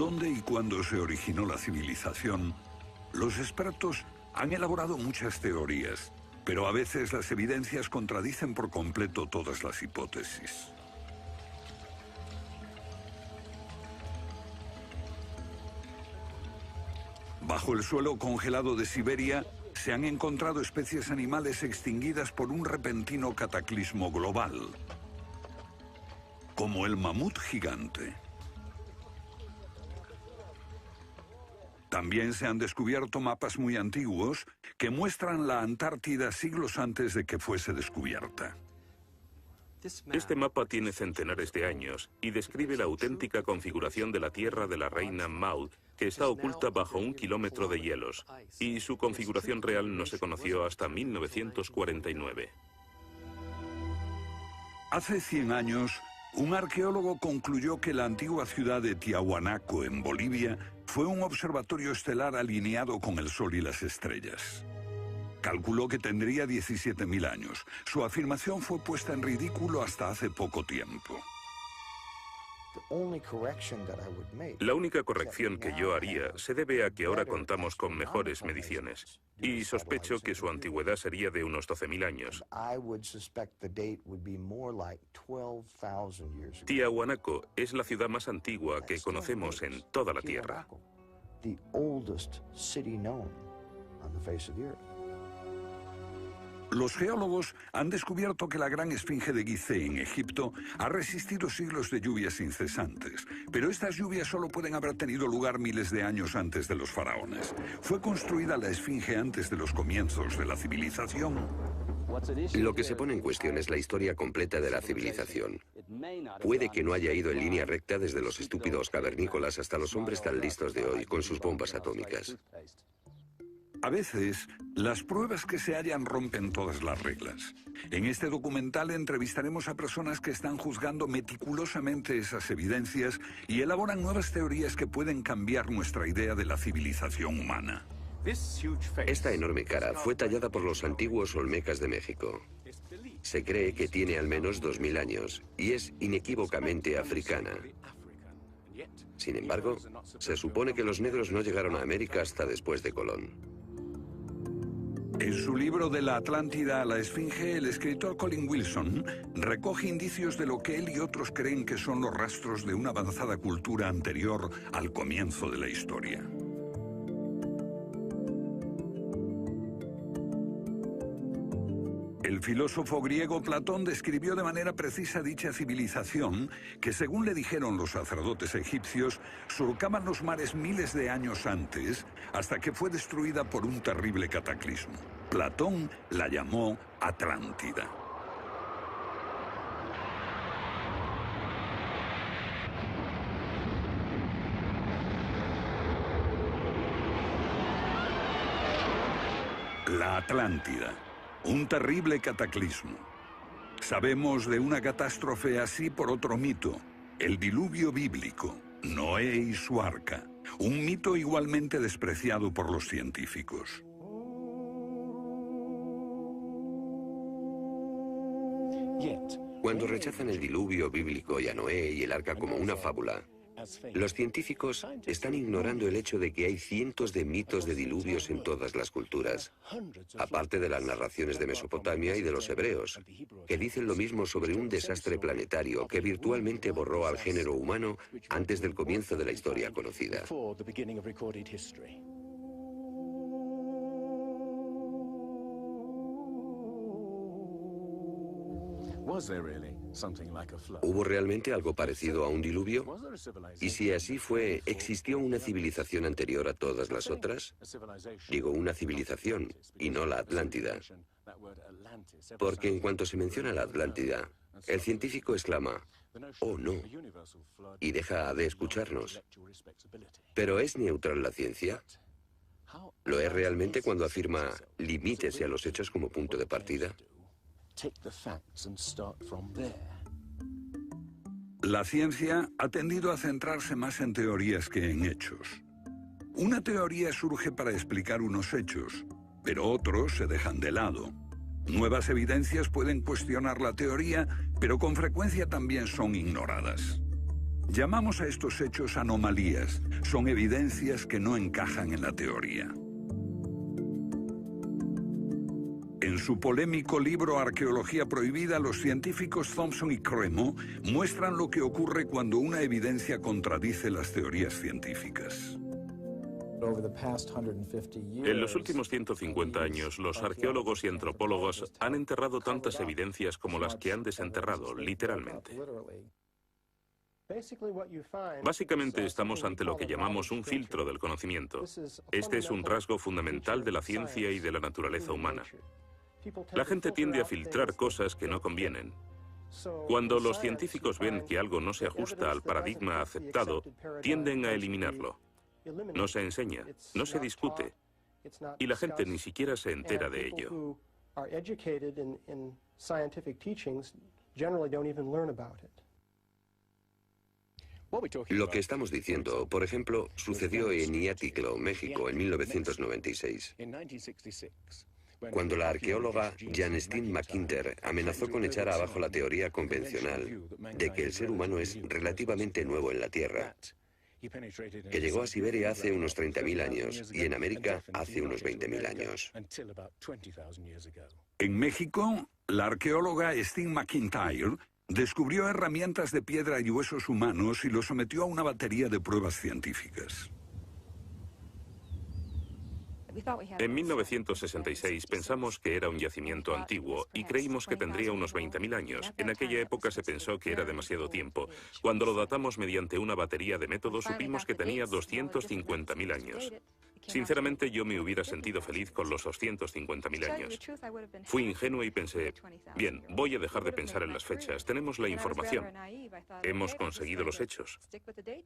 dónde y cuándo se originó la civilización, los expertos han elaborado muchas teorías, pero a veces las evidencias contradicen por completo todas las hipótesis. Bajo el suelo congelado de Siberia se han encontrado especies animales extinguidas por un repentino cataclismo global, como el mamut gigante. También se han descubierto mapas muy antiguos que muestran la Antártida siglos antes de que fuese descubierta. Este mapa tiene centenares de años y describe la auténtica configuración de la Tierra de la reina Maud, que está oculta bajo 1 kilómetro de hielos, y su configuración real no se conoció hasta 1949. Hace 100 años, un arqueólogo concluyó que la antigua ciudad de Tiahuanaco, en Bolivia, fue un observatorio estelar alineado con el Sol y las estrellas. Calculó que tendría 17.000 años. Su afirmación fue puesta en ridículo hasta hace poco tiempo. La única corrección que yo haría se debe a que ahora contamos con mejores mediciones, y sospecho que su antigüedad sería de unos 12.000 años. Tiahuanaco es la ciudad más antigua que conocemos en toda la Tierra. Los geólogos han descubierto que la gran esfinge de Gizeh en Egipto ha resistido siglos de lluvias incesantes, pero estas lluvias solo pueden haber tenido lugar miles de años antes de los faraones. ¿Fue construida la esfinge antes de los comienzos de la civilización? Lo que se pone en cuestión es la historia completa de la civilización. Puede que no haya ido en línea recta desde los estúpidos cavernícolas hasta los hombres tan listos de hoy con sus bombas atómicas. A veces, las pruebas que se hallan rompen todas las reglas. En este documental entrevistaremos a personas que están juzgando meticulosamente esas evidencias y elaboran nuevas teorías que pueden cambiar nuestra idea de la civilización humana. Esta enorme cara fue tallada por los antiguos olmecas de México. Se cree que tiene al menos 2000 años y es inequívocamente africana. Sin embargo, se supone que los negros no llegaron a América hasta después de Colón. En su libro De la Atlántida a la Esfinge, el escritor Colin Wilson recoge indicios de lo que él y otros creen que son los rastros de una avanzada cultura anterior al comienzo de la historia. El filósofo griego Platón describió de manera precisa dicha civilización que, según le dijeron los sacerdotes egipcios, surcaban los mares miles de años antes, hasta que fue destruida por un terrible cataclismo. Platón la llamó Atlántida. La Atlántida. Un terrible cataclismo. Sabemos de una catástrofe así por otro mito, el diluvio bíblico, Noé y su arca, un mito igualmente despreciado por los científicos. Cuando rechazan el diluvio bíblico y a Noé y el arca como una fábula, los científicos están ignorando el hecho de que hay cientos de mitos de diluvios en todas las culturas, aparte de las narraciones de Mesopotamia y de los hebreos, que dicen lo mismo sobre un desastre planetario que virtualmente borró al género humano antes del comienzo de la historia conocida. ¿Hubo realmente algo parecido a un diluvio? Y si así fue, ¿existió una civilización anterior a todas las otras? Digo una civilización, y no la Atlántida. Porque en cuanto se menciona la Atlántida, el científico exclama, «Oh, no», y deja de escucharnos. ¿Pero es neutral la ciencia? ¿Lo es realmente cuando afirma, limítese a los hechos como punto de partida? La ciencia ha tendido a centrarse más en teorías que en hechos. Una teoría surge para explicar unos hechos, pero otros se dejan de lado. Nuevas evidencias pueden cuestionar la teoría, pero con frecuencia también son ignoradas. Llamamos a estos hechos anomalías. Son evidencias que no encajan en la teoría. En su polémico libro Arqueología Prohibida, los científicos Thompson y Cremo muestran lo que ocurre cuando una evidencia contradice las teorías científicas. En los últimos 150 años, los arqueólogos y antropólogos han enterrado tantas evidencias como las que han desenterrado, literalmente. Básicamente estamos ante lo que llamamos un filtro del conocimiento. Este es un rasgo fundamental de la ciencia y de la naturaleza humana. La gente tiende a filtrar cosas que no convienen. Cuando los científicos ven que algo no se ajusta al paradigma aceptado, tienden a eliminarlo. No se enseña, no se discute, y la gente ni siquiera se entera de ello. Lo que estamos diciendo, por ejemplo, sucedió en Iatliclo, México, en 1996. Cuando la arqueóloga Janestine McIntyre amenazó con echar abajo la teoría convencional de que el ser humano es relativamente nuevo en la Tierra, que llegó a Siberia hace unos 30.000 años y en América hace unos 20.000 años. En México, la arqueóloga Stine McIntyre descubrió herramientas de piedra y huesos humanos y los sometió a una batería de pruebas científicas. En 1966 pensamos que era un yacimiento antiguo y creímos que tendría unos 20.000 años. En aquella época se pensó que era demasiado tiempo. Cuando lo datamos mediante una batería de métodos supimos que tenía 250.000 años. Sinceramente yo me hubiera sentido feliz con los 250.000 años. Fui ingenuo y pensé, bien, voy a dejar de pensar en las fechas. Tenemos la información. Hemos conseguido los hechos.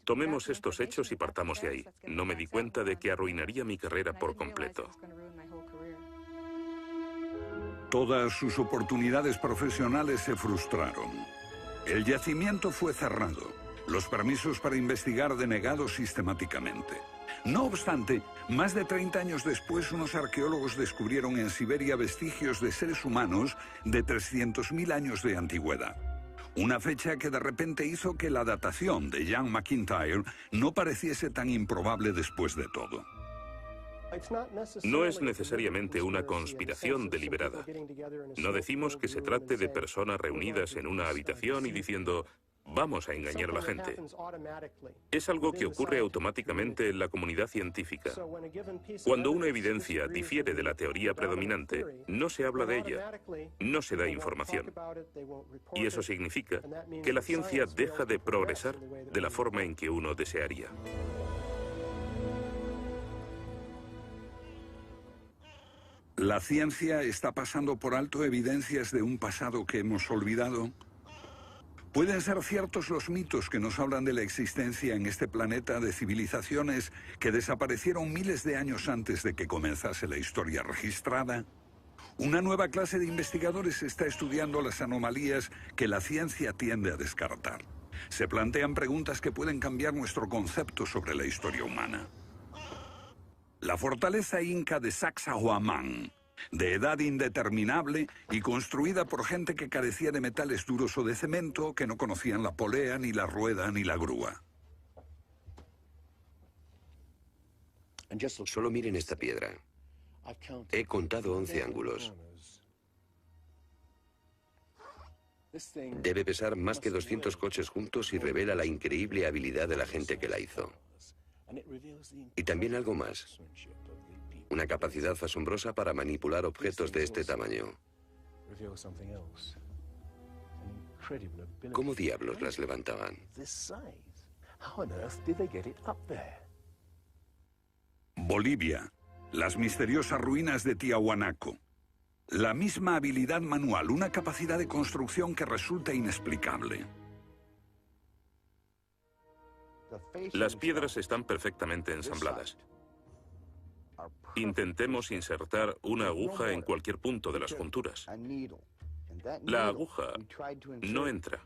Tomemos estos hechos y partamos de ahí. No me di cuenta de que arruinaría mi carrera por completo. Todas sus oportunidades profesionales se frustraron. El yacimiento fue cerrado. Los permisos para investigar denegados sistemáticamente. No obstante, más de 30 años después, unos arqueólogos descubrieron en Siberia vestigios de seres humanos de 300.000 años de antigüedad. Una fecha que de repente hizo que la datación de Jan McIntyre no pareciese tan improbable después de todo. No es necesariamente una conspiración deliberada. No decimos que se trate de personas reunidas en una habitación y diciendo, vamos a engañar a la gente. Es algo que ocurre automáticamente en la comunidad científica. Cuando una evidencia difiere de la teoría predominante, no se habla de ella, no se da información. Y eso significa que la ciencia deja de progresar de la forma en que uno desearía. ¿La ciencia está pasando por alto evidencias de un pasado que hemos olvidado? ¿Pueden ser ciertos los mitos que nos hablan de la existencia en este planeta de civilizaciones que desaparecieron miles de años antes de que comenzase la historia registrada? Una nueva clase de investigadores está estudiando las anomalías que la ciencia tiende a descartar. Se plantean preguntas que pueden cambiar nuestro concepto sobre la historia humana. La fortaleza inca de Sacsayhuamán, de edad indeterminable y construida por gente que carecía de metales duros o de cemento, que no conocían la polea, ni la rueda, ni la grúa. Solo miren esta piedra. He contado 11 ángulos. Debe pesar más que 200 coches juntos y revela la increíble habilidad de la gente que la hizo. Y también algo más. Una capacidad asombrosa para manipular objetos de este tamaño. ¿Cómo diablos las levantaban? Bolivia. Las misteriosas ruinas de Tiahuanaco. La misma habilidad manual, una capacidad de construcción que resulta inexplicable. Las piedras están perfectamente ensambladas. Intentemos insertar una aguja en cualquier punto de las junturas. La aguja no entra.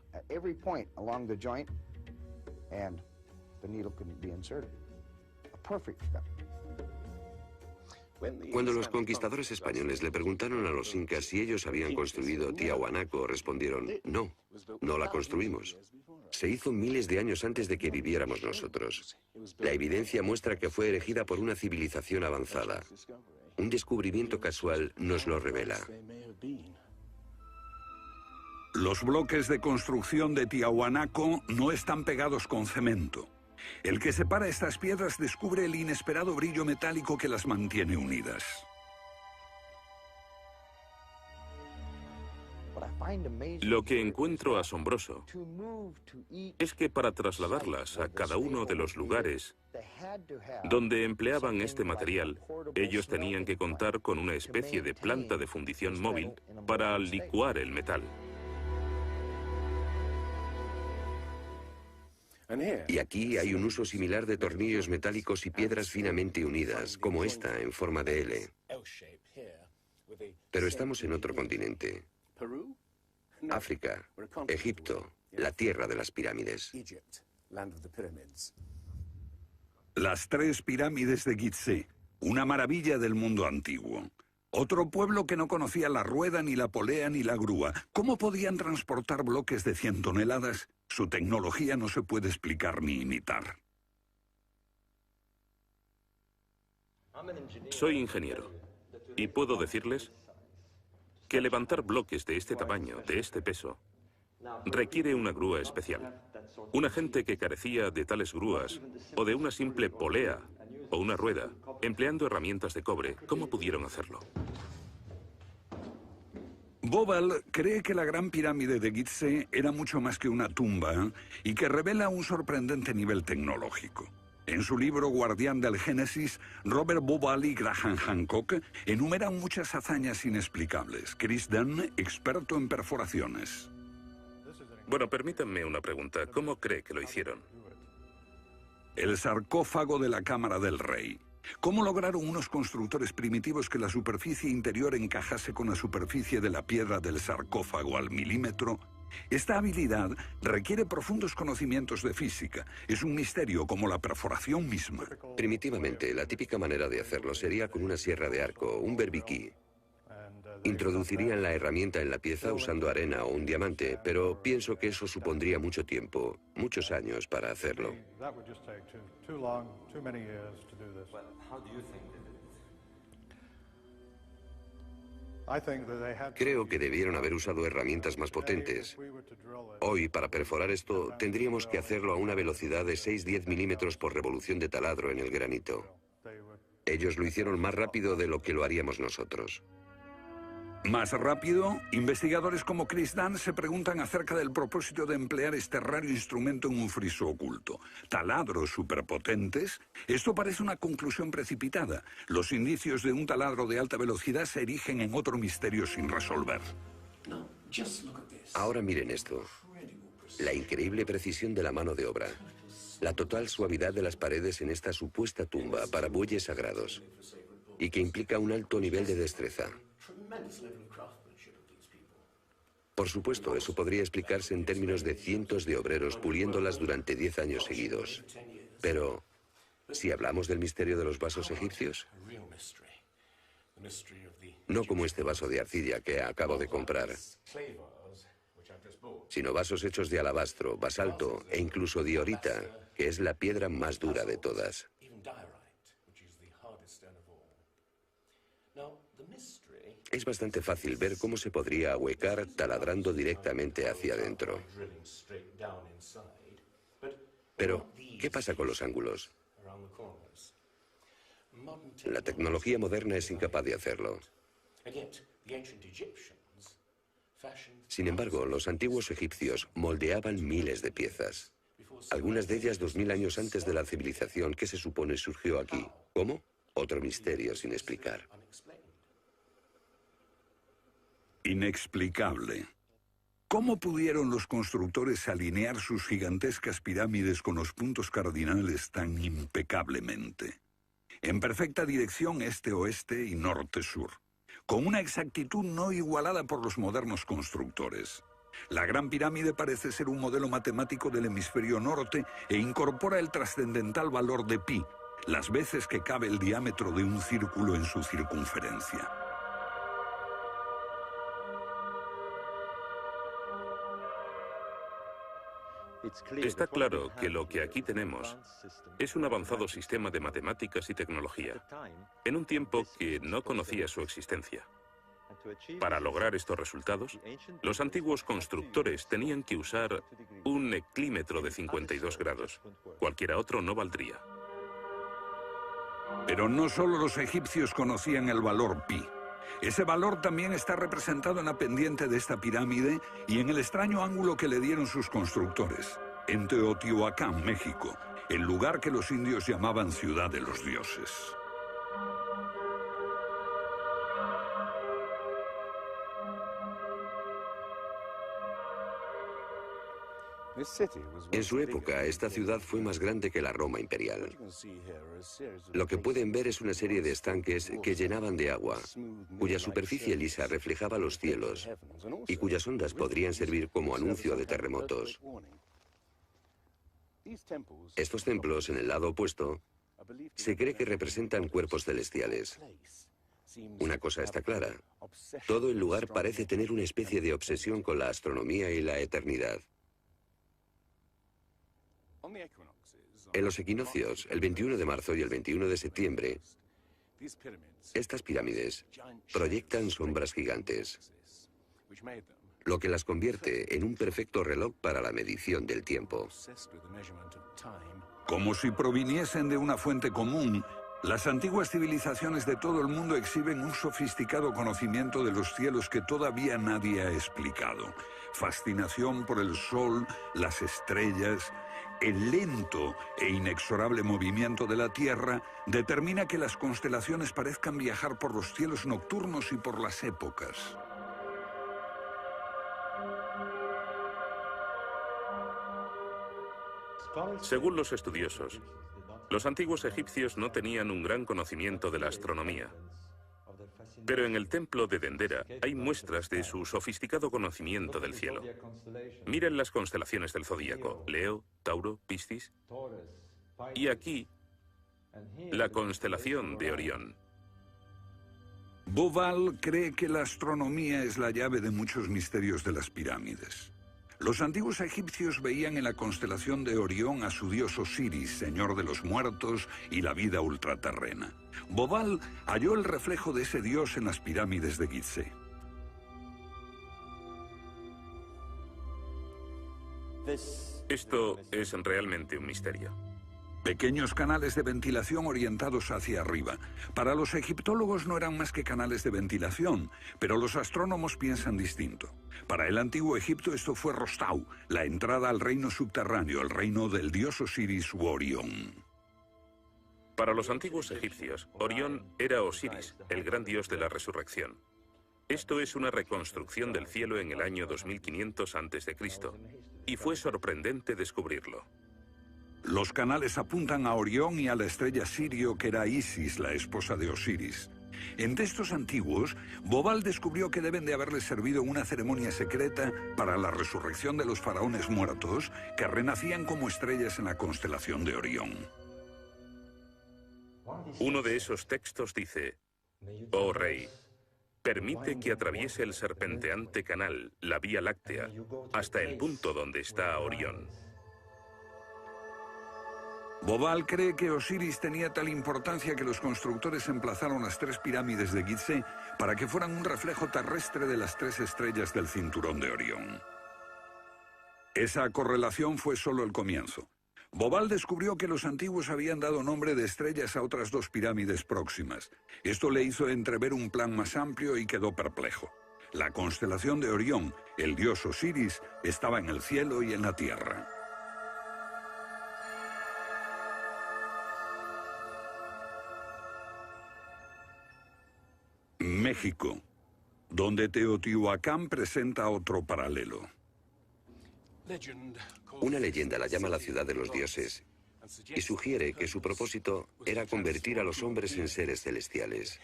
Cuando los conquistadores españoles le preguntaron a los incas si ellos habían construido Tiahuanaco, respondieron, no, no la construimos. Se hizo miles de años antes de que viviéramos nosotros. La evidencia muestra que fue erigida por una civilización avanzada. Un descubrimiento casual nos lo revela. Los bloques de construcción de Tiahuanaco no están pegados con cemento. El que separa estas piedras descubre el inesperado brillo metálico que las mantiene unidas. Lo que encuentro asombroso es que para trasladarlas a cada uno de los lugares donde empleaban este material, ellos tenían que contar con una especie de planta de fundición móvil para licuar el metal. Y aquí hay un uso similar de tornillos metálicos y piedras finamente unidas, como esta en forma de L. Pero estamos en otro continente. África, Egipto, la tierra de las pirámides. Las 3 pirámides de Gizeh, una maravilla del mundo antiguo. Otro pueblo que no conocía la rueda, ni la polea, ni la grúa. ¿Cómo podían transportar bloques de 100 toneladas? Su tecnología no se puede explicar ni imitar. Soy ingeniero y puedo decirles que levantar bloques de este tamaño, de este peso, requiere una grúa especial. Una gente que carecía de tales grúas, o de una simple polea, o una rueda, empleando herramientas de cobre, ¿cómo pudieron hacerlo? Bobal cree que la Gran Pirámide de Gizeh era mucho más que una tumba y que revela un sorprendente nivel tecnológico. En su libro Guardián del Génesis, Robert Bobal y Graham Hancock enumeran muchas hazañas inexplicables. Chris Dunn, experto en perforaciones. Bueno, permítanme una pregunta. ¿Cómo cree que lo hicieron? El sarcófago de la Cámara del Rey. ¿Cómo lograron unos constructores primitivos que la superficie interior encajase con la superficie de la piedra del sarcófago al milímetro? Esta habilidad requiere profundos conocimientos de física. Es un misterio como la perforación misma. Primitivamente, la típica manera de hacerlo sería con una sierra de arco, un berbiquí. Introducirían la herramienta en la pieza usando arena o un diamante, pero pienso que eso supondría mucho tiempo, muchos años para hacerlo. Creo que debieron haber usado herramientas más potentes. Hoy, para perforar esto, tendríamos que hacerlo a una velocidad de 6-10 milímetros por revolución de taladro en el granito. Ellos lo hicieron más rápido de lo que lo haríamos nosotros. Más rápido, investigadores como Chris Dunn se preguntan acerca del propósito de emplear este raro instrumento en un friso oculto. ¿Taladros superpotentes? Esto parece una conclusión precipitada. Los indicios de un taladro de alta velocidad se erigen en otro misterio sin resolver. Ahora miren esto. La increíble precisión de la mano de obra. La total suavidad de las paredes en esta supuesta tumba para bueyes sagrados. Y que implica un alto nivel de destreza. Por supuesto, eso podría explicarse en términos de cientos de obreros puliéndolas durante 10 años seguidos. Pero, si hablamos del misterio de los vasos egipcios, no como este vaso de arcilla que acabo de comprar, sino vasos hechos de alabastro, basalto e incluso diorita, que es la piedra más dura de todas. Es bastante fácil ver cómo se podría ahuecar taladrando directamente hacia adentro. Pero, ¿qué pasa con los ángulos? La tecnología moderna es incapaz de hacerlo. Sin embargo, los antiguos egipcios moldeaban miles de piezas. Algunas de ellas 2000 años antes de la civilización que se supone surgió aquí. ¿Cómo? Otro misterio sin explicar. Inexplicable. ¿Cómo pudieron los constructores alinear sus gigantescas pirámides con los puntos cardinales tan impecablemente? En perfecta dirección este-oeste y norte-sur, con una exactitud no igualada por los modernos constructores. La Gran Pirámide parece ser un modelo matemático del hemisferio norte e incorpora el trascendental valor de pi, las veces que cabe el diámetro de un círculo en su circunferencia. Está claro que lo que aquí tenemos es un avanzado sistema de matemáticas y tecnología, en un tiempo que no conocía su existencia. Para lograr estos resultados, los antiguos constructores tenían que usar un eclímetro de 52 grados. Cualquiera otro no valdría. Pero no solo los egipcios conocían el valor pi. Ese valor también está representado en la pendiente de esta pirámide y en el extraño ángulo que le dieron sus constructores, en Teotihuacán, México, el lugar que los indios llamaban Ciudad de los Dioses. En su época, esta ciudad fue más grande que la Roma imperial. Lo que pueden ver es una serie de estanques que llenaban de agua, cuya superficie lisa reflejaba los cielos y cuyas ondas podrían servir como anuncio de terremotos. Estos templos, en el lado opuesto, se cree que representan cuerpos celestiales. Una cosa está clara: todo el lugar parece tener una especie de obsesión con la astronomía y la eternidad. En los equinoccios, el 21 de marzo y el 21 de septiembre, estas pirámides proyectan sombras gigantes, lo que las convierte en un perfecto reloj para la medición del tiempo. Como si proviniesen de una fuente común, las antiguas civilizaciones de todo el mundo exhiben un sofisticado conocimiento de los cielos que todavía nadie ha explicado. Fascinación por el sol, las estrellas. El lento e inexorable movimiento de la Tierra determina que las constelaciones parezcan viajar por los cielos nocturnos y por las épocas. Según los estudiosos, los antiguos egipcios no tenían un gran conocimiento de la astronomía. Pero en el templo de Dendera hay muestras de su sofisticado conocimiento del cielo. Miren las constelaciones del zodíaco: Leo, Tauro, Piscis. Y aquí, la constelación de Orión. Bauval cree que la astronomía es la llave de muchos misterios de las pirámides. Los antiguos egipcios veían en la constelación de Orión a su dios Osiris, señor de los muertos y la vida ultraterrena. Bauval halló el reflejo de ese dios en las pirámides de Gizeh. Esto es realmente un misterio. Pequeños canales de ventilación orientados hacia arriba. Para los egiptólogos no eran más que canales de ventilación, pero los astrónomos piensan distinto. Para el antiguo Egipto esto fue Rostau, la entrada al reino subterráneo, el reino del dios Osiris u Orión. Para los antiguos egipcios, Orión era Osiris, el gran dios de la resurrección. Esto es una reconstrucción del cielo en el año 2500 a.C., y fue sorprendente descubrirlo. Los canales apuntan a Orión y a la estrella Sirio, que era Isis, la esposa de Osiris. En textos antiguos, Bauval descubrió que deben de haberles servido una ceremonia secreta para la resurrección de los faraones muertos, que renacían como estrellas en la constelación de Orión. Uno de esos textos dice: «Oh rey, permite que atraviese el serpenteante canal, la Vía Láctea, hasta el punto donde está Orión». Bauval cree que Osiris tenía tal importancia que los constructores emplazaron las 3 pirámides de Gizeh para que fueran un reflejo terrestre de las 3 estrellas del cinturón de Orión. Esa correlación fue solo el comienzo. Bauval descubrió que los antiguos habían dado nombre de estrellas a otras 2 pirámides próximas. Esto le hizo entrever un plan más amplio y quedó perplejo. La constelación de Orión, el dios Osiris, estaba en el cielo y en la tierra. México, donde Teotihuacán presenta otro paralelo. Una leyenda la llama la ciudad de los dioses y sugiere que su propósito era convertir a los hombres en seres celestiales.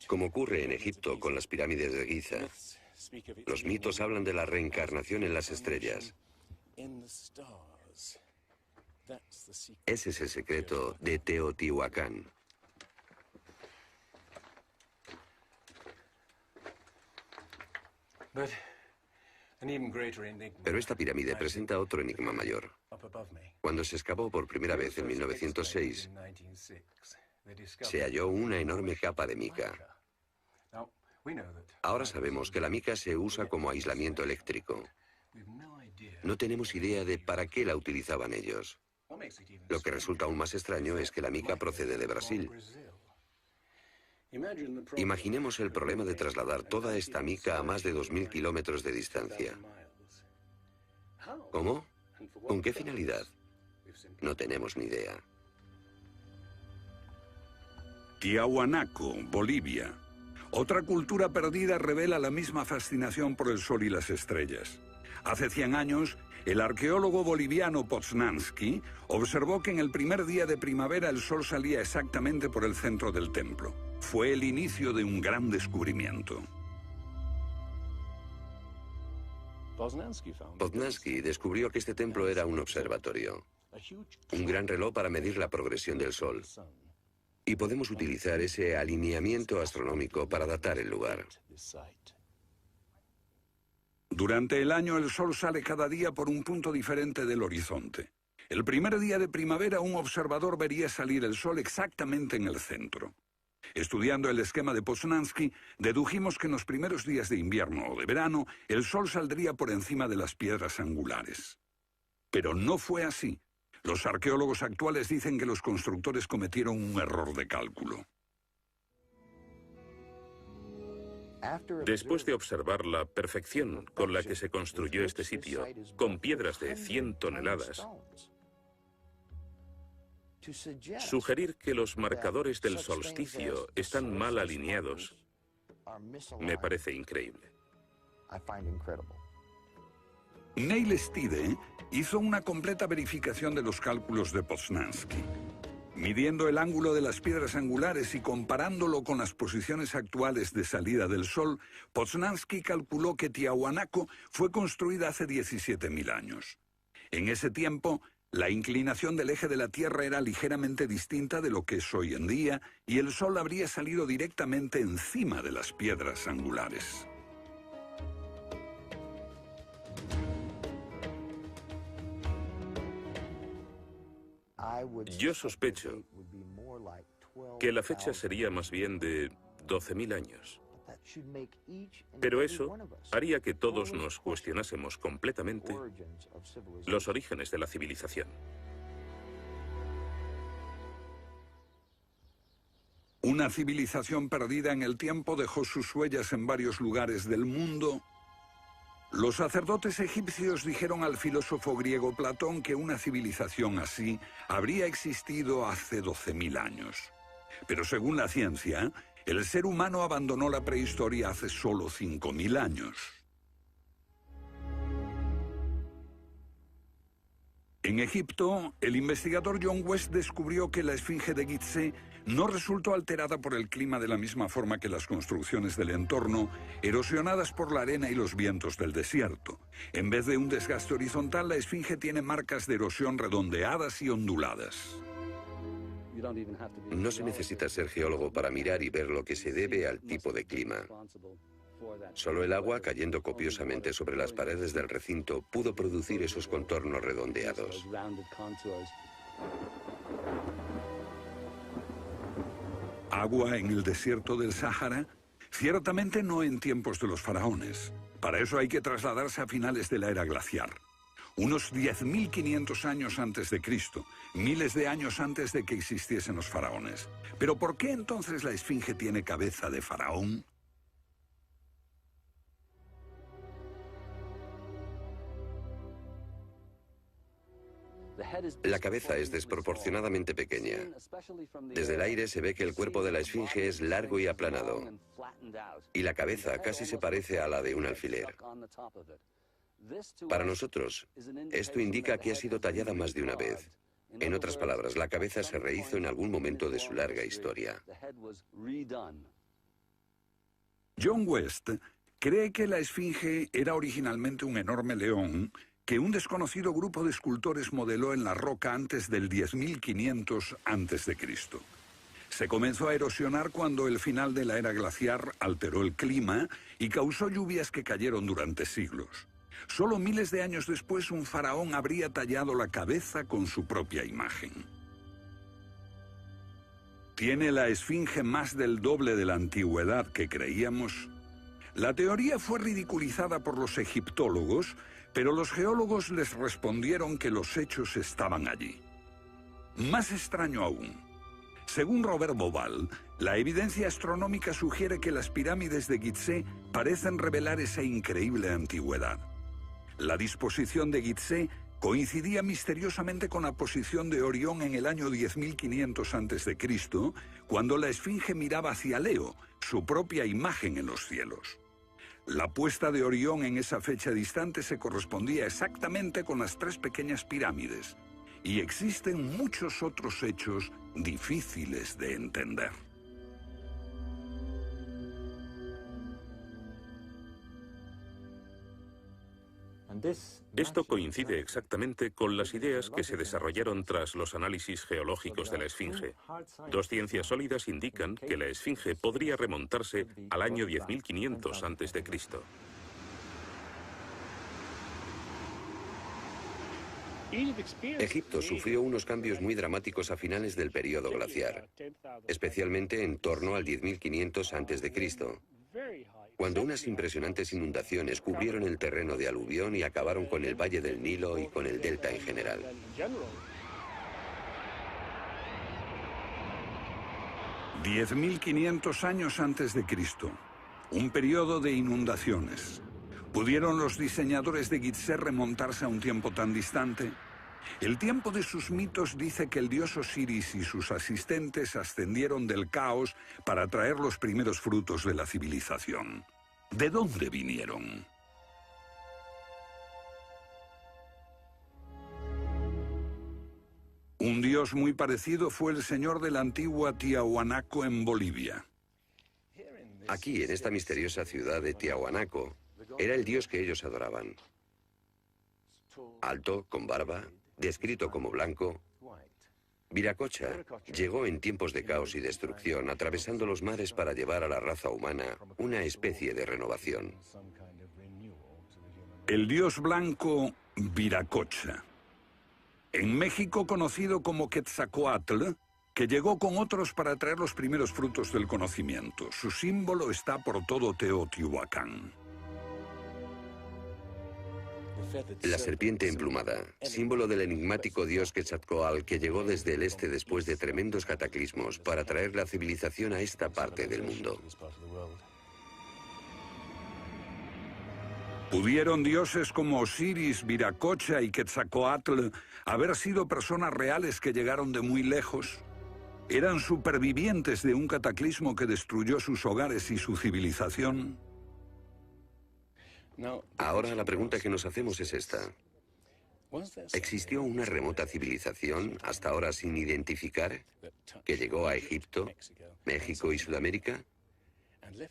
Como ocurre en Egipto con las pirámides de Giza, los mitos hablan de la reencarnación en las estrellas. Ese es el secreto de Teotihuacán. Pero esta pirámide presenta otro enigma mayor. Cuando se excavó por primera vez en 1906, se halló una enorme capa de mica. Ahora sabemos que la mica se usa como aislamiento eléctrico. No tenemos idea de para qué la utilizaban ellos. Lo que resulta aún más extraño es que la mica procede de Brasil. Imaginemos el problema de trasladar toda esta mica a más de 2.000 kilómetros de distancia. ¿Cómo? ¿Con qué finalidad? No tenemos ni idea. Tiahuanaco, Bolivia. Otra cultura perdida revela la misma fascinación por el sol y las estrellas. Hace 100 años, el arqueólogo boliviano Poznański observó que en el primer día de primavera el sol salía exactamente por el centro del templo. Fue el inicio de un gran descubrimiento. Poznański descubrió que este templo era un observatorio, un gran reloj para medir la progresión del sol. Y podemos utilizar ese alineamiento astronómico para datar el lugar. Durante el año el sol sale cada día por un punto diferente del horizonte. El primer día de primavera un observador vería salir el sol exactamente en el centro. Estudiando el esquema de Poznański, dedujimos que en los primeros días de invierno o de verano el sol saldría por encima de las piedras angulares. Pero no fue así. Los arqueólogos actuales dicen que los constructores cometieron un error de cálculo. Después de observar la perfección con la que se construyó este sitio, con piedras de 100 toneladas, sugerir que los marcadores del solsticio están mal alineados me parece increíble. Neil Stide hizo una completa verificación de los cálculos de Poznański. Midiendo el ángulo de las piedras angulares y comparándolo con las posiciones actuales de salida del sol, Poznański calculó que Tiahuanaco fue construida hace 17.000 años. En ese tiempo, la inclinación del eje de la Tierra era ligeramente distinta de lo que es hoy en día y el sol habría salido directamente encima de las piedras angulares. Yo sospecho que la fecha sería más bien de 12.000 años. Pero eso haría que todos nos cuestionásemos completamente los orígenes de la civilización. Una civilización perdida en el tiempo dejó sus huellas en varios lugares del mundo. Los sacerdotes egipcios dijeron al filósofo griego Platón que una civilización así habría existido hace 12.000 años. Pero según la ciencia, el ser humano abandonó la prehistoria hace solo 5.000 años. En Egipto, el investigador John West descubrió que la esfinge de Gizeh no resultó alterada por el clima de la misma forma que las construcciones del entorno, erosionadas por la arena y los vientos del desierto. En vez de un desgaste horizontal, la esfinge tiene marcas de erosión redondeadas y onduladas. No se necesita ser geólogo para mirar y ver lo que se debe al tipo de clima. Solo el agua cayendo copiosamente sobre las paredes del recinto pudo producir esos contornos redondeados. ¿Agua en el desierto del Sáhara? Ciertamente no en tiempos de los faraones. Para eso hay que trasladarse a finales de la era glaciar. Unos 10.500 años antes de Cristo, miles de años antes de que existiesen los faraones. ¿Pero por qué entonces la esfinge tiene cabeza de faraón? La cabeza es desproporcionadamente pequeña. Desde el aire se ve que el cuerpo de la esfinge es largo y aplanado, y la cabeza casi se parece a la de un alfiler. Para nosotros, esto indica que ha sido tallada más de una vez. En otras palabras, la cabeza se rehizo en algún momento de su larga historia. John West cree que la esfinge era originalmente un enorme león que un desconocido grupo de escultores modeló en la roca antes del 10.500 a.C. Se comenzó a erosionar cuando el final de la era glaciar alteró el clima y causó lluvias que cayeron durante siglos. Solo miles de años después, un faraón habría tallado la cabeza con su propia imagen. ¿Tiene la esfinge más del doble de la antigüedad que creíamos? La teoría fue ridiculizada por los egiptólogos, pero los geólogos les respondieron que los hechos estaban allí. Más extraño aún, según Robert Bauval, la evidencia astronómica sugiere que las pirámides de Gizeh parecen revelar esa increíble antigüedad. La disposición de Gizeh coincidía misteriosamente con la posición de Orión en el año 10.500 a.C., cuando la esfinge miraba hacia Leo, su propia imagen en los cielos. La puesta de Orión en esa fecha distante se correspondía exactamente con las tres pequeñas pirámides, y existen muchos otros hechos difíciles de entender. Esto coincide exactamente con las ideas que se desarrollaron tras los análisis geológicos de la esfinge. Dos ciencias sólidas indican que la esfinge podría remontarse al año 10.500 a.C. Egipto sufrió unos cambios muy dramáticos a finales del período glaciar, especialmente en torno al 10.500 a.C., cuando unas impresionantes inundaciones cubrieron el terreno de aluvión y acabaron con el valle del Nilo y con el delta en general. «10.500 años antes de Cristo, un periodo de inundaciones. ¿Pudieron los diseñadores de Gizeh remontarse a un tiempo tan distante? El tiempo de sus mitos dice que el dios Osiris y sus asistentes ascendieron del caos para traer los primeros frutos de la civilización. ¿De dónde vinieron? Un dios muy parecido fue el señor de la antigua Tiahuanaco en Bolivia. Aquí, en esta misteriosa ciudad de Tiahuanaco, era el dios que ellos adoraban. Alto, con barba, descrito como blanco, Viracocha llegó en tiempos de caos y destrucción, atravesando los mares para llevar a la raza humana una especie de renovación. El dios blanco Viracocha. En México conocido como Quetzalcóatl, que llegó con otros para traer los primeros frutos del conocimiento. Su símbolo está por todo Teotihuacán. La serpiente emplumada, símbolo del enigmático dios Quetzalcóatl que llegó desde el este después de tremendos cataclismos para traer la civilización a esta parte del mundo. ¿Pudieron dioses como Osiris, Viracocha y Quetzalcóatl haber sido personas reales que llegaron de muy lejos? ¿Eran supervivientes de un cataclismo que destruyó sus hogares y su civilización? Ahora la pregunta que nos hacemos es esta. ¿Existió una remota civilización, hasta ahora sin identificar, que llegó a Egipto, México y Sudamérica?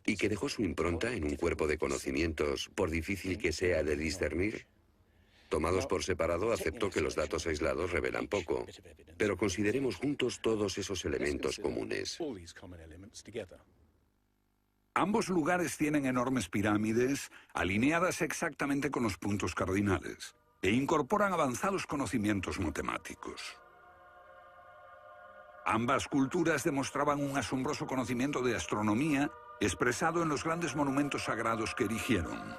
¿Y que dejó su impronta en un cuerpo de conocimientos, por difícil que sea de discernir? Tomados por separado, acepto que los datos aislados revelan poco, pero consideremos juntos todos esos elementos comunes. Ambos lugares tienen enormes pirámides, alineadas exactamente con los puntos cardinales, e incorporan avanzados conocimientos matemáticos. Ambas culturas demostraban un asombroso conocimiento de astronomía, expresado en los grandes monumentos sagrados que erigieron.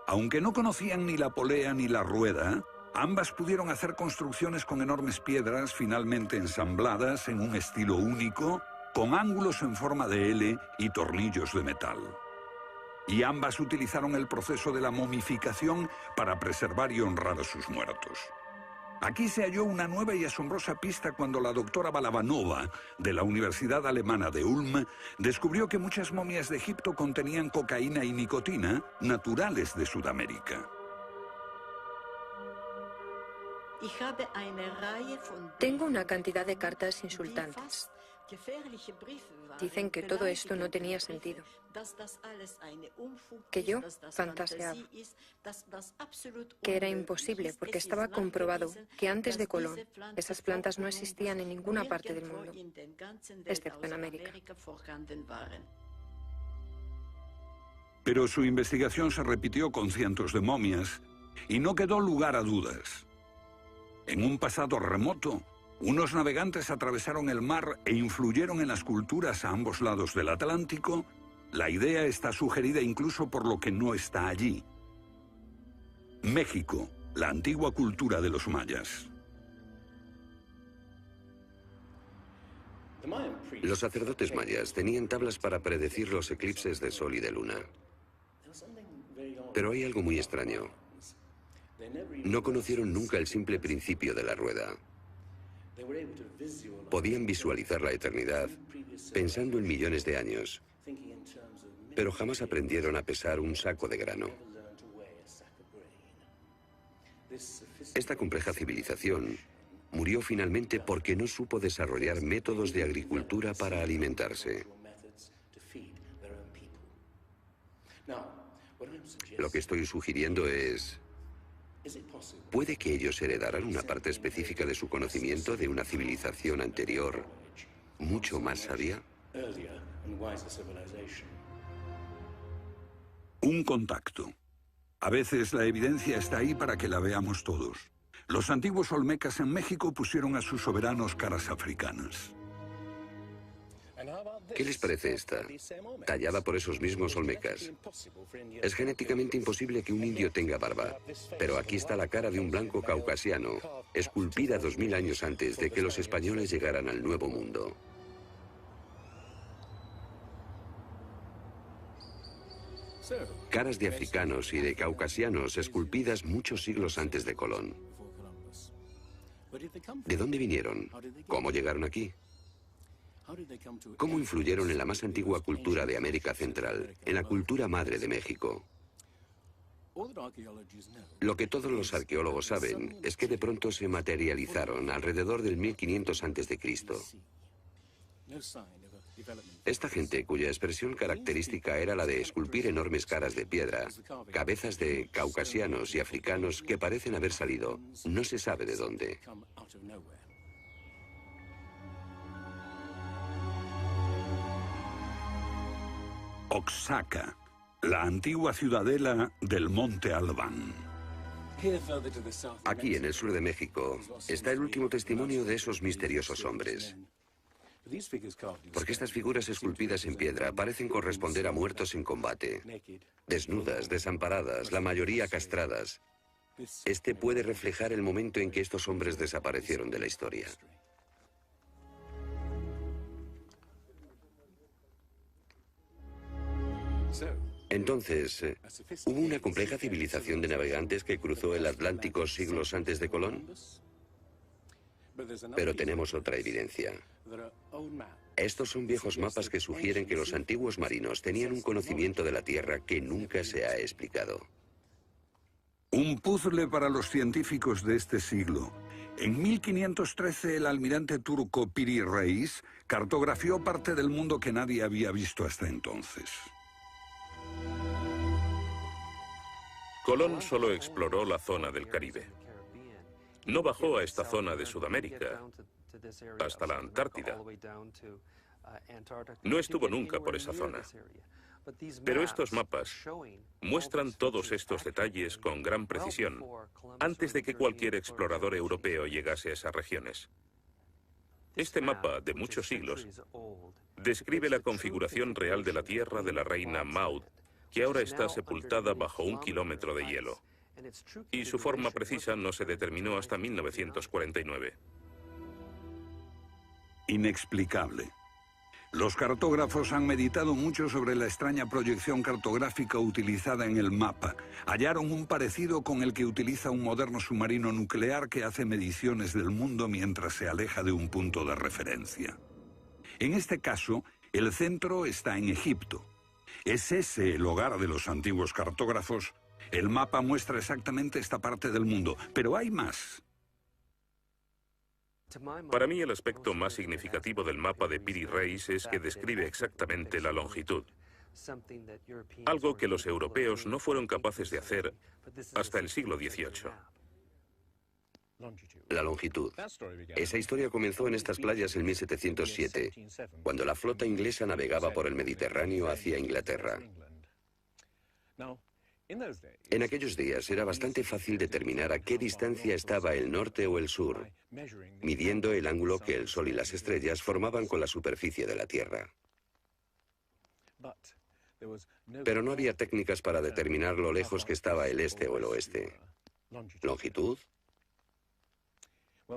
Aunque no conocían ni la polea ni la rueda, ambas pudieron hacer construcciones con enormes piedras finalmente ensambladas en un estilo único, con ángulos en forma de L y tornillos de metal. Y ambas utilizaron el proceso de la momificación para preservar y honrar a sus muertos. Aquí se halló una nueva y asombrosa pista cuando la doctora Balabanova, de la Universidad Alemana de Ulm, descubrió que muchas momias de Egipto contenían cocaína y nicotina, naturales de Sudamérica. Tengo una cantidad de cartas insultantes. Dicen que todo esto no tenía sentido, que yo fantaseaba, que era imposible porque estaba comprobado que antes de Colón esas plantas no existían en ninguna parte del mundo, excepto en América. Pero su investigación se repitió con cientos de momias y no quedó lugar a dudas. En un pasado remoto, unos navegantes atravesaron el mar e influyeron en las culturas a ambos lados del Atlántico. La idea está sugerida incluso por lo que no está allí. México, la antigua cultura de los mayas. Los sacerdotes mayas tenían tablas para predecir los eclipses de sol y de luna. Pero hay algo muy extraño. No conocieron nunca el simple principio de la rueda. Podían visualizar la eternidad pensando en millones de años, pero jamás aprendieron a pesar un saco de grano. Esta compleja civilización murió finalmente porque no supo desarrollar métodos de agricultura para alimentarse. Lo que estoy sugiriendo es... ¿puede que ellos heredaran una parte específica de su conocimiento de una civilización anterior, mucho más sabia? Un contacto. A veces la evidencia está ahí para que la veamos todos. Los antiguos olmecas en México pusieron a sus soberanos caras africanas. ¿Qué les parece esta? Tallada por esos mismos olmecas. Es genéticamente imposible que un indio tenga barba, pero aquí está la cara de un blanco caucasiano, esculpida 2000 años antes de que los españoles llegaran al Nuevo Mundo. Caras de africanos y de caucasianos esculpidas muchos siglos antes de Colón. ¿De dónde vinieron? ¿Cómo llegaron aquí? ¿Cómo influyeron en la más antigua cultura de América Central, en la cultura madre de México? Lo que todos los arqueólogos saben es que de pronto se materializaron alrededor del 1500 a.C. Esta gente, cuya expresión característica era la de esculpir enormes caras de piedra, cabezas de caucasianos y africanos que parecen haber salido, no se sabe de dónde. Oaxaca, la antigua ciudadela del Monte Albán. Aquí, en el sur de México, está el último testimonio de esos misteriosos hombres. Porque estas figuras esculpidas en piedra parecen corresponder a muertos en combate, desnudas, desamparadas, la mayoría castradas. Este puede reflejar el momento en que estos hombres desaparecieron de la historia. Entonces, ¿hubo una compleja civilización de navegantes que cruzó el Atlántico siglos antes de Colón? Pero tenemos otra evidencia. Estos son viejos mapas que sugieren que los antiguos marinos tenían un conocimiento de la Tierra que nunca se ha explicado. Un puzzle para los científicos de este siglo. En 1513 el almirante turco Piri Reis cartografió parte del mundo que nadie había visto hasta entonces. Colón solo exploró la zona del Caribe. No bajó a esta zona de Sudamérica, hasta la Antártida. No estuvo nunca por esa zona. Pero estos mapas muestran todos estos detalles con gran precisión, antes de que cualquier explorador europeo llegase a esas regiones. Este mapa, de muchos siglos, describe la configuración real de la tierra de la reina Maud, que ahora está sepultada bajo 1 kilómetro de hielo. Y su forma precisa no se determinó hasta 1949. Inexplicable. Los cartógrafos han meditado mucho sobre la extraña proyección cartográfica utilizada en el mapa. Hallaron un parecido con el que utiliza un moderno submarino nuclear que hace mediciones del mundo mientras se aleja de un punto de referencia. En este caso, el centro está en Egipto. ¿Es ese el hogar de los antiguos cartógrafos? El mapa muestra exactamente esta parte del mundo, pero hay más. Para mí, el aspecto más significativo del mapa de Piri Reis es que describe exactamente la longitud. Algo que los europeos no fueron capaces de hacer hasta el siglo XVIII. La longitud. Esa historia comenzó en estas playas en 1707, cuando la flota inglesa navegaba por el Mediterráneo hacia Inglaterra. En aquellos días era bastante fácil determinar a qué distancia estaba el norte o el sur, midiendo el ángulo que el Sol y las estrellas formaban con la superficie de la Tierra. Pero no había técnicas para determinar lo lejos que estaba el este o el oeste. ¿Longitud?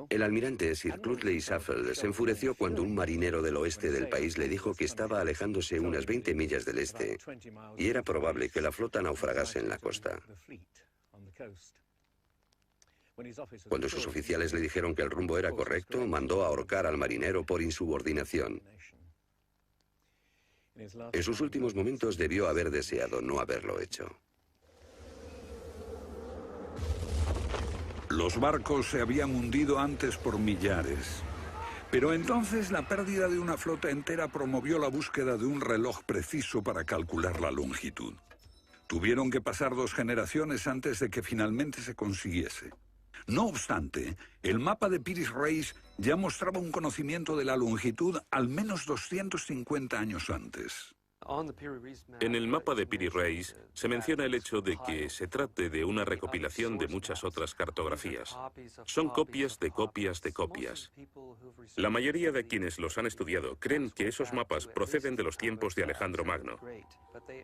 El almirante Sir Clutley Saffold se enfureció cuando un marinero del oeste del país le dijo que estaba alejándose unas 20 millas del este y era probable que la flota naufragase en la costa. Cuando sus oficiales le dijeron que el rumbo era correcto, mandó ahorcar al marinero por insubordinación. En sus últimos momentos debió haber deseado no haberlo hecho. Los barcos se habían hundido antes por millares. Pero entonces la pérdida de una flota entera promovió la búsqueda de un reloj preciso para calcular la longitud. Tuvieron que pasar 2 generaciones antes de que finalmente se consiguiese. No obstante, el mapa de Piri Reis ya mostraba un conocimiento de la longitud al menos 250 años antes. En el mapa de Piri Reis se menciona el hecho de que se trate de una recopilación de muchas otras cartografías. Son copias de copias de copias. La mayoría de quienes los han estudiado creen que esos mapas proceden de los tiempos de Alejandro Magno,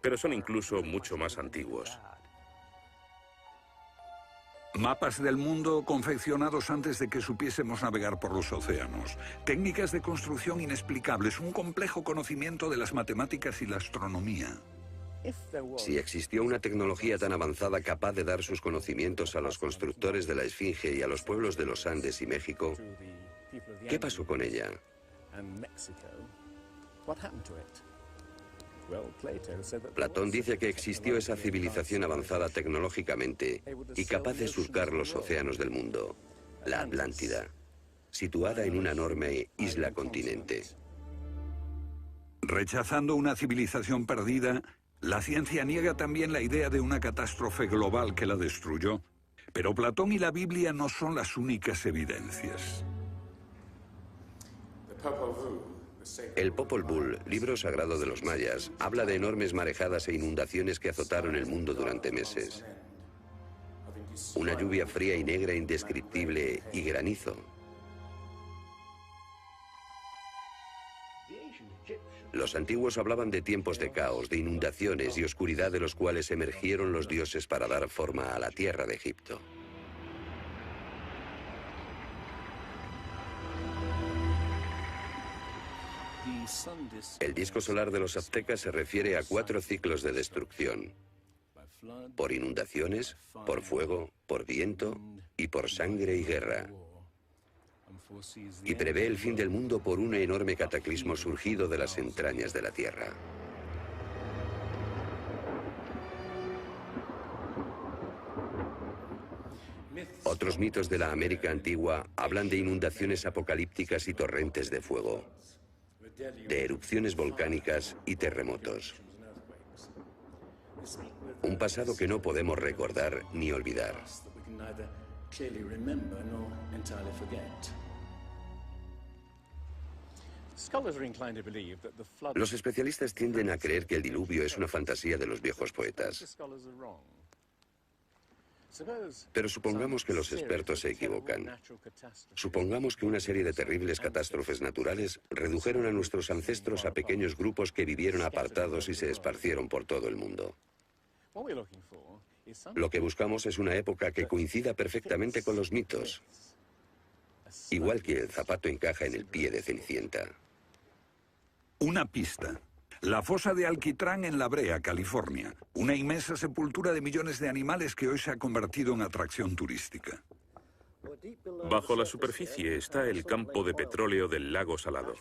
pero son incluso mucho más antiguos. Mapas del mundo confeccionados antes de que supiésemos navegar por los océanos. Técnicas de construcción inexplicables, un complejo conocimiento de las matemáticas y la astronomía. Si existió una tecnología tan avanzada capaz de dar sus conocimientos a los constructores de la Esfinge y a los pueblos de los Andes y México, ¿qué pasó con ella? Platón dice que existió esa civilización avanzada tecnológicamente y capaz de surcar los océanos del mundo, la Atlántida, situada en una enorme isla-continente. Rechazando una civilización perdida, la ciencia niega también la idea de una catástrofe global que la destruyó. Pero Platón y la Biblia no son las únicas evidencias. El Popol Vuh, libro sagrado de los mayas, habla de enormes marejadas e inundaciones que azotaron el mundo durante meses. Una lluvia fría y negra indescriptible y granizo. Los antiguos hablaban de tiempos de caos, de inundaciones y oscuridad de los cuales emergieron los dioses para dar forma a la tierra de Egipto. El disco solar de los aztecas se refiere a 4 ciclos de destrucción: por inundaciones, por fuego, por viento y por sangre y guerra. Y prevé el fin del mundo por un enorme cataclismo surgido de las entrañas de la tierra. Otros mitos de la América antigua hablan de inundaciones apocalípticas y torrentes de fuego, de erupciones volcánicas y terremotos. Un pasado que no podemos recordar ni olvidar. Los especialistas tienden a creer que el diluvio es una fantasía de los viejos poetas. Pero supongamos que los expertos se equivocan. Supongamos que una serie de terribles catástrofes naturales redujeron a nuestros ancestros a pequeños grupos que vivieron apartados y se esparcieron por todo el mundo. Lo que buscamos es una época que coincida perfectamente con los mitos, igual que el zapato encaja en el pie de Cenicienta. Una pista. La fosa de Alquitrán en La Brea, California. Una inmensa sepultura de millones de animales que hoy se ha convertido en atracción turística. Bajo la superficie está el campo de petróleo del lago Salado.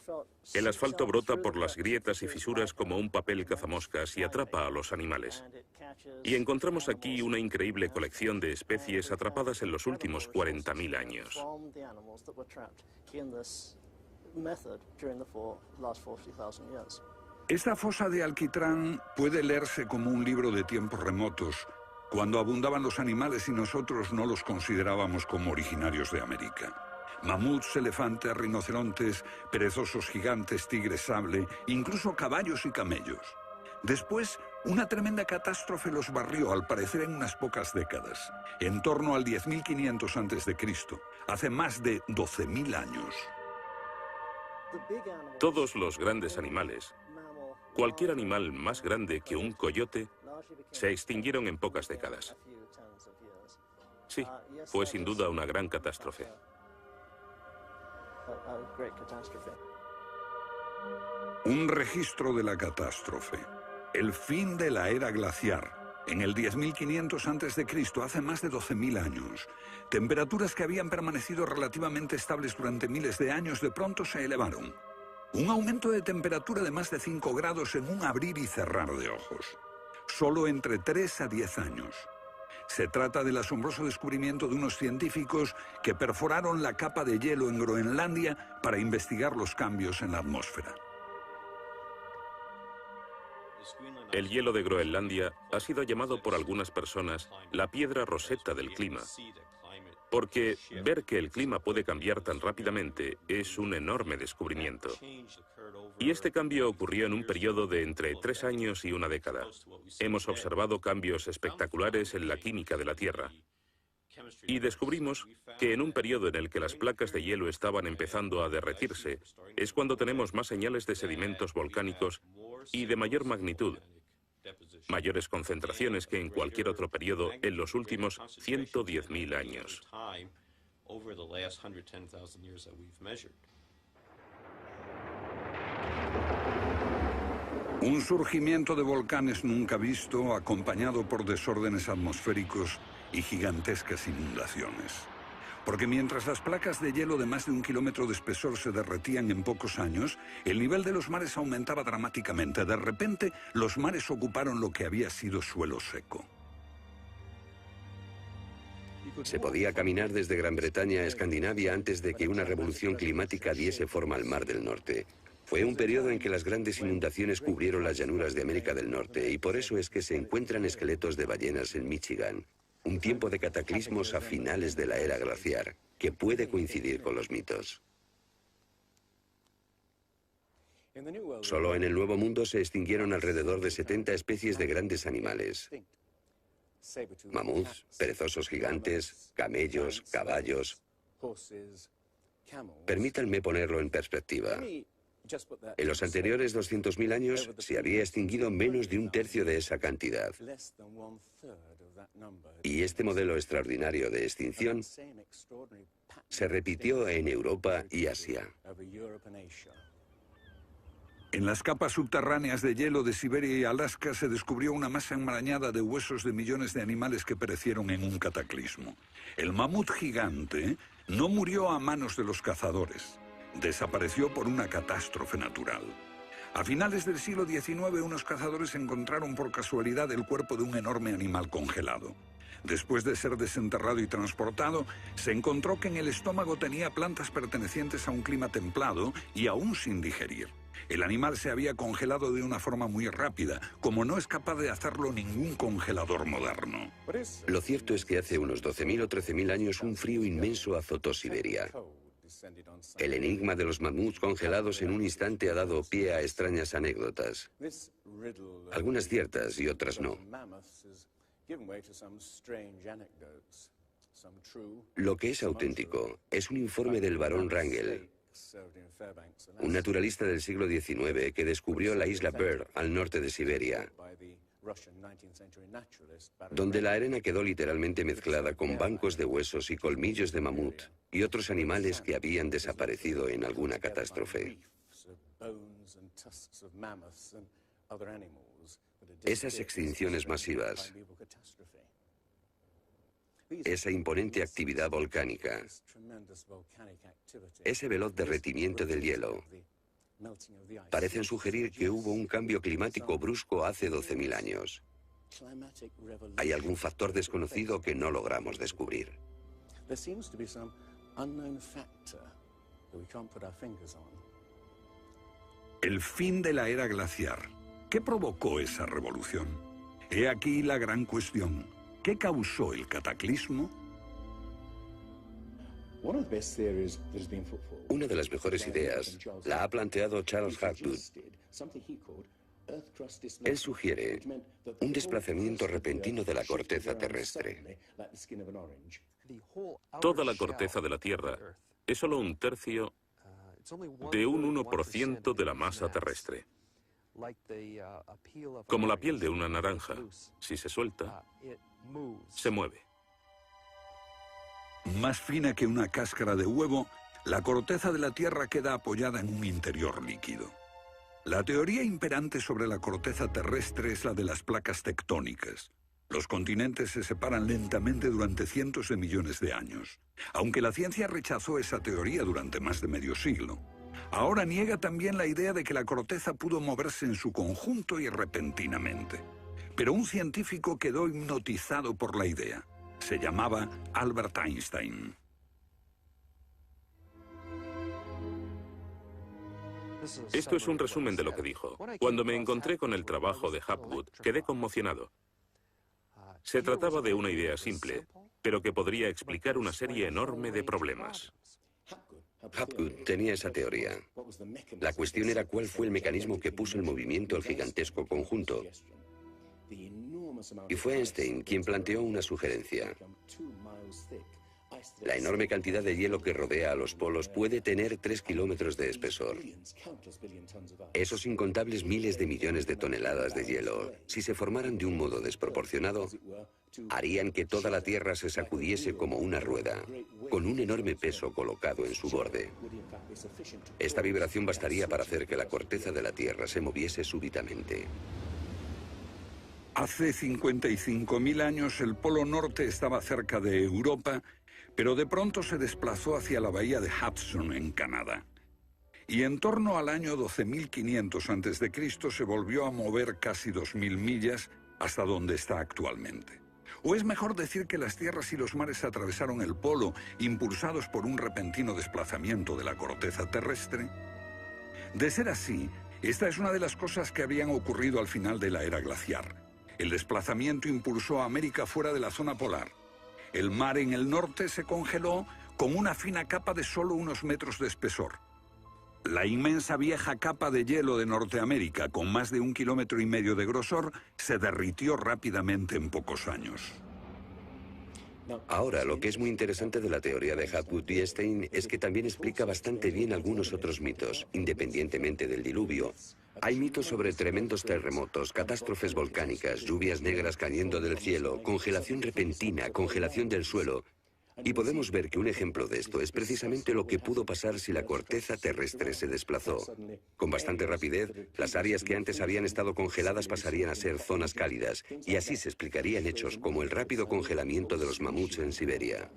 El asfalto brota por las grietas y fisuras como un papel cazamoscas y atrapa a los animales. Y encontramos aquí una increíble colección de especies atrapadas en los últimos 40.000 años. Esta fosa de Alquitrán puede leerse como un libro de tiempos remotos, cuando abundaban los animales y nosotros no los considerábamos como originarios de América. Mamuts, elefantes, rinocerontes, perezosos gigantes, tigres sable, incluso caballos y camellos. Después, una tremenda catástrofe los barrió, al parecer en unas pocas décadas, en torno al 10.500 a.C., hace más de 12.000 años. Todos los grandes animales, cualquier animal más grande que un coyote, se extinguieron en pocas décadas. Sí, fue sin duda una gran catástrofe. Un registro de la catástrofe. El fin de la era glaciar. En el 10.500 a.C., hace más de 12.000 años, temperaturas que habían permanecido relativamente estables durante miles de años de pronto se elevaron. Un aumento de temperatura de más de 5 grados en un abrir y cerrar de ojos. Solo entre 3 a 10 años. Se trata del asombroso descubrimiento de unos científicos que perforaron la capa de hielo en Groenlandia para investigar los cambios en la atmósfera. El hielo de Groenlandia ha sido llamado por algunas personas la piedra roseta del clima, porque ver que el clima puede cambiar tan rápidamente es un enorme descubrimiento. Y este cambio ocurrió en un periodo de entre 3 años y una década. Hemos observado cambios espectaculares en la química de la Tierra. Y descubrimos que en un periodo en el que las placas de hielo estaban empezando a derretirse, es cuando tenemos más señales de sedimentos volcánicos y de mayor magnitud, mayores concentraciones que en cualquier otro periodo en los últimos 110.000 años. Un surgimiento de volcanes nunca visto, acompañado por desórdenes atmosféricos y gigantescas inundaciones. Porque mientras las placas de hielo de más de 1 kilómetro de espesor se derretían en pocos años, el nivel de los mares aumentaba dramáticamente. De repente, los mares ocuparon lo que había sido suelo seco. Se podía caminar desde Gran Bretaña a Escandinavia antes de que una revolución climática diese forma al Mar del Norte. Fue un periodo en que las grandes inundaciones cubrieron las llanuras de América del Norte y por eso es que se encuentran esqueletos de ballenas en Michigan. Un tiempo de cataclismos a finales de la era glaciar, que puede coincidir con los mitos. Solo en el Nuevo Mundo se extinguieron alrededor de 70 especies de grandes animales. Mamuts, perezosos gigantes, camellos, caballos. Permítanme ponerlo en perspectiva. En los anteriores 200.000 años se había extinguido menos de 1/3 de esa cantidad. Y este modelo extraordinario de extinción se repitió en Europa y Asia. En las capas subterráneas de hielo de Siberia y Alaska se descubrió una masa enmarañada de huesos de millones de animales que perecieron en un cataclismo. El mamut gigante no murió a manos de los cazadores. Desapareció por una catástrofe natural. A finales del siglo XIX, unos cazadores encontraron por casualidad el cuerpo de un enorme animal congelado. Después de ser desenterrado y transportado, se encontró que en el estómago tenía plantas pertenecientes a un clima templado y aún sin digerir. El animal se había congelado de una forma muy rápida, como no es capaz de hacerlo ningún congelador moderno. Lo cierto es que hace unos 12.000 o 13.000 años un frío inmenso azotó Siberia. El enigma de los mamuts congelados en un instante ha dado pie a extrañas anécdotas. Algunas ciertas y otras no. Lo que es auténtico es un informe del barón Wrangel, un naturalista del siglo XIX que descubrió la isla Byrd al norte de Siberia, donde la arena quedó literalmente mezclada con bancos de huesos y colmillos de mamut y otros animales que habían desaparecido en alguna catástrofe. Esas extinciones masivas, esa imponente actividad volcánica, ese veloz derretimiento del hielo, parecen sugerir que hubo un cambio climático brusco hace 12.000 años. Hay algún factor desconocido que no logramos descubrir. El fin de la era glaciar. ¿Qué provocó esa revolución? He aquí la gran cuestión. ¿Qué causó el cataclismo? Una de las mejores ideas la ha planteado Charles Hapgood. Él sugiere un desplazamiento repentino de la corteza terrestre. Toda la corteza de la Tierra es solo un tercio de un 1% de la masa terrestre. Como la piel de una naranja, si se suelta, se mueve. Más fina que una cáscara de huevo, la corteza de la Tierra queda apoyada en un interior líquido. La teoría imperante sobre la corteza terrestre es la de las placas tectónicas. Los continentes se separan lentamente durante cientos de millones de años. Aunque la ciencia rechazó esa teoría durante más de medio siglo, ahora niega también la idea de que la corteza pudo moverse en su conjunto y repentinamente. Pero un científico quedó hipnotizado por la idea. Se llamaba Albert Einstein. Esto es un resumen de lo que dijo. Cuando me encontré con el trabajo de Hapgood, quedé conmocionado. Se trataba de una idea simple, pero que podría explicar una serie enorme de problemas. Hapgood tenía esa teoría. La cuestión era cuál fue el mecanismo que puso en movimiento el gigantesco conjunto. Y fue Einstein quien planteó una sugerencia. La enorme cantidad de hielo que rodea a los polos puede tener 3 kilómetros de espesor. Esos incontables miles de millones de toneladas de hielo, si se formaran de un modo desproporcionado, harían que toda la Tierra se sacudiese como una rueda, con un enorme peso colocado en su borde. Esta vibración bastaría para hacer que la corteza de la Tierra se moviese súbitamente. Hace 55.000 años el Polo Norte estaba cerca de Europa, pero de pronto se desplazó hacia la bahía de Hudson, en Canadá. Y en torno al año 12.500 a.C. se volvió a mover casi 2.000 millas hasta donde está actualmente. ¿O es mejor decir que las tierras y los mares atravesaron el polo, impulsados por un repentino desplazamiento de la corteza terrestre? De ser así, esta es una de las cosas que habían ocurrido al final de la era glaciar. El desplazamiento impulsó a América fuera de la zona polar. El mar en el norte se congeló con una fina capa de solo unos metros de espesor. La inmensa vieja capa de hielo de Norteamérica, con más de 1,5 kilómetros de grosor, se derritió rápidamente en pocos años. Ahora, lo que es muy interesante de la teoría de Hapgood y Einstein es que también explica bastante bien algunos otros mitos, independientemente del diluvio. Hay mitos sobre tremendos terremotos, catástrofes volcánicas, lluvias negras cayendo del cielo, congelación repentina, congelación del suelo. Y podemos ver que un ejemplo de esto es precisamente lo que pudo pasar si la corteza terrestre se desplazó. Con bastante rapidez, las áreas que antes habían estado congeladas pasarían a ser zonas cálidas, y así se explicarían hechos como el rápido congelamiento de los mamuts en Siberia.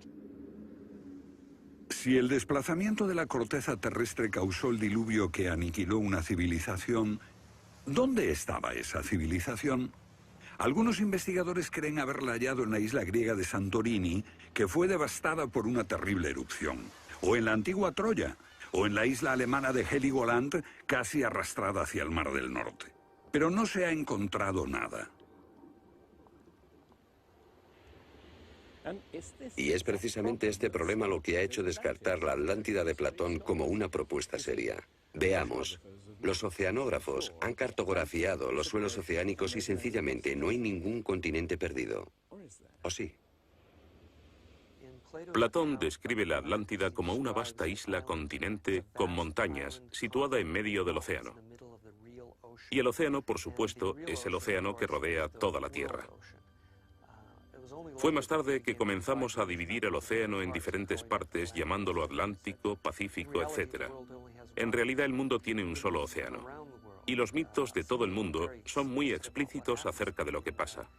Si el desplazamiento de la corteza terrestre causó el diluvio que aniquiló una civilización, ¿dónde estaba esa civilización? Algunos investigadores creen haberla hallado en la isla griega de Santorini, que fue devastada por una terrible erupción, o en la antigua Troya, o en la isla alemana de Heligoland, casi arrastrada hacia el Mar del Norte. Pero no se ha encontrado nada. Y es precisamente este problema lo que ha hecho descartar la Atlántida de Platón como una propuesta seria. Veamos. Los oceanógrafos han cartografiado los suelos oceánicos y sencillamente no hay ningún continente perdido. ¿O sí? Platón describe la Atlántida como una vasta isla-continente con montañas, situada en medio del océano. Y el océano, por supuesto, es el océano que rodea toda la Tierra. Fue más tarde que comenzamos a dividir el océano en diferentes partes, llamándolo Atlántico, Pacífico, etc. En realidad el mundo tiene un solo océano. Y los mitos de todo el mundo son muy explícitos acerca de lo que pasa.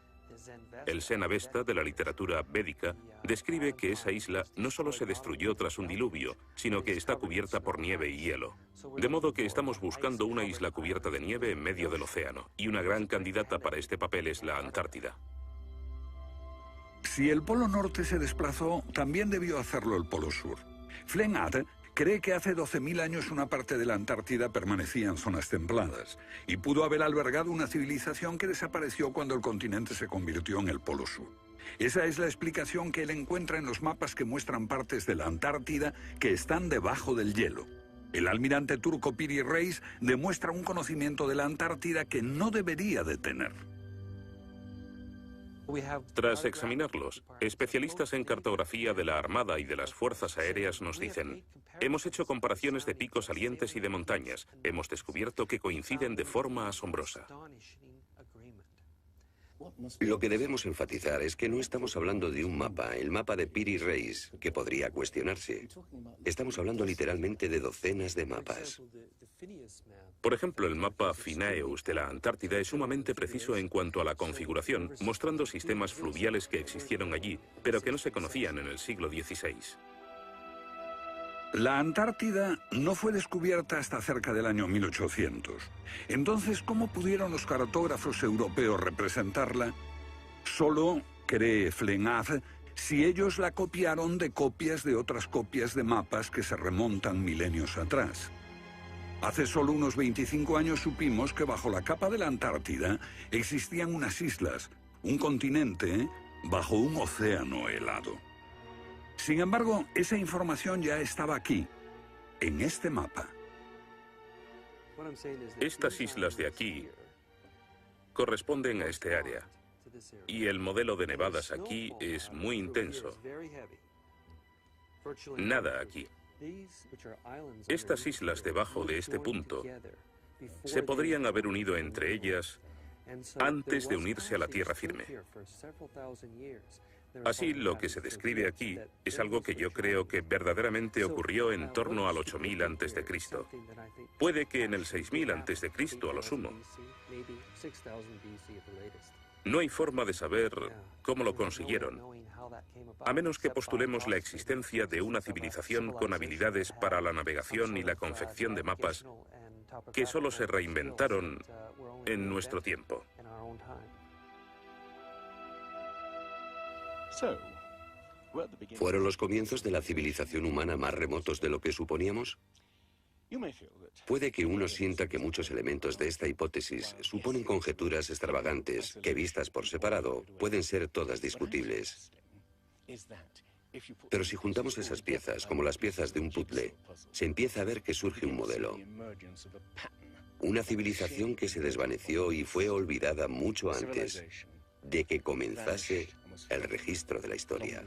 El Zen-Avesta de la literatura védica describe que esa isla no solo se destruyó tras un diluvio, sino que está cubierta por nieve y hielo. De modo que estamos buscando una isla cubierta de nieve en medio del océano, y una gran candidata para este papel es la Antártida. Si el Polo Norte se desplazó, también debió hacerlo el Polo Sur. Flennat cree que hace 12.000 años una parte de la Antártida permanecía en zonas templadas y pudo haber albergado una civilización que desapareció cuando el continente se convirtió en el Polo Sur. Esa es la explicación que él encuentra en los mapas que muestran partes de la Antártida que están debajo del hielo. El almirante turco Piri Reis demuestra un conocimiento de la Antártida que no debería de tener. Tras examinarlos, especialistas en cartografía de la Armada y de las Fuerzas Aéreas nos dicen: hemos hecho comparaciones de picos salientes y de montañas. Hemos descubierto que coinciden de forma asombrosa. Lo que debemos enfatizar es que no estamos hablando de un mapa, el mapa de Piri Reis, que podría cuestionarse. Estamos hablando literalmente de docenas de mapas. Por ejemplo, el mapa Phineus de la Antártida es sumamente preciso en cuanto a la configuración, mostrando sistemas fluviales que existieron allí, pero que no se conocían en el siglo XVI. La Antártida no fue descubierta hasta cerca del año 1800. Entonces, ¿cómo pudieron los cartógrafos europeos representarla? Solo, cree Flenaz, si ellos la copiaron de copias de otras copias de mapas que se remontan milenios atrás. Hace solo unos 25 años supimos que bajo la capa de la Antártida existían unas islas, un continente bajo un océano helado. Sin embargo, esa información ya estaba aquí, en este mapa. Estas islas de aquí corresponden a este área, y el modelo de nevadas aquí es muy intenso. Nada aquí. Estas islas debajo de este punto se podrían haber unido entre ellas antes de unirse a la tierra firme. Así, lo que se describe aquí es algo que yo creo que verdaderamente ocurrió en torno al 8000 a.C. Puede que en el 6000 a.C. a lo sumo. No hay forma de saber cómo lo consiguieron, a menos que postulemos la existencia de una civilización con habilidades para la navegación y la confección de mapas que solo se reinventaron en nuestro tiempo. ¿Fueron los comienzos de la civilización humana más remotos de lo que suponíamos? Puede que uno sienta que muchos elementos de esta hipótesis suponen conjeturas extravagantes que, vistas por separado, pueden ser todas discutibles. Pero si juntamos esas piezas como las piezas de un puzzle, se empieza a ver que surge un modelo. Una civilización que se desvaneció y fue olvidada mucho antes de que comenzase el registro de la historia.